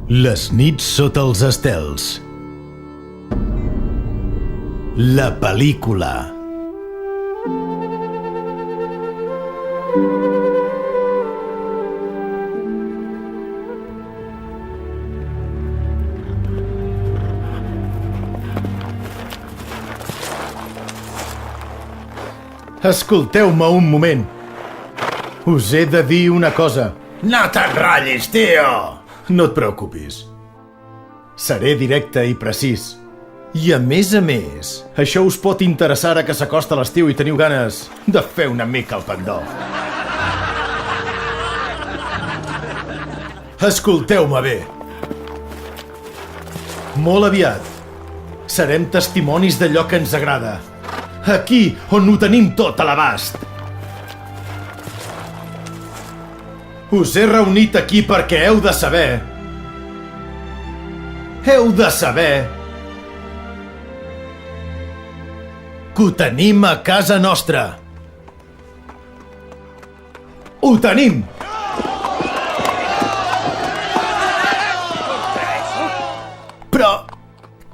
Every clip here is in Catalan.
Les nits sota els estels. La pel·lícula. Escolteu-me un moment. Us he de dir una cosa. No t'enrotllis, tio! No et preocupis. Seré directe i precís. I a més, això us pot interessar ara que s'acosta l'estiu i teniu ganes de fer una mica el pendó. Escolteu-me bé. Molt aviat serem testimonis d'allò que ens agrada. Aquí on ho tenim tot a l'abast. Us he reunit aquí perquè heu de saber que ho tenim a casa nostra. Ho tenim! Però...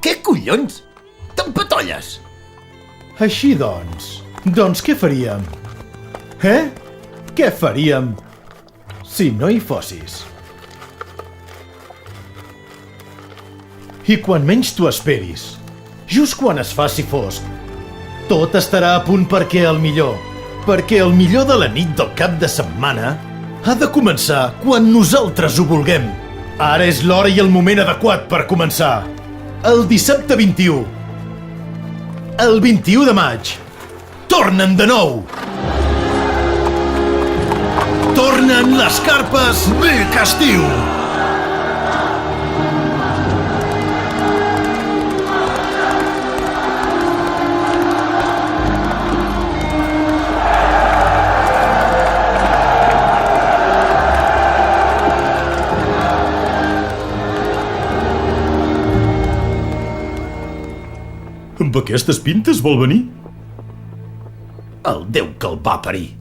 què collons? T'empatolles! Així doncs què faríem? Què faríem si no hi fossis? I quan menys t'ho esperis, just quan es faci fosc, tot estarà a punt perquè el millor de la nit del cap de setmana ha de començar quan nosaltres ho vulguem. Ara és l'hora i el moment adequat per començar. El dissabte 21. El 21 de maig. Tornen de nou. Tornen les carpes Vic Estiu. Amb aquestes pintes vol venir? El Déu que el va parir.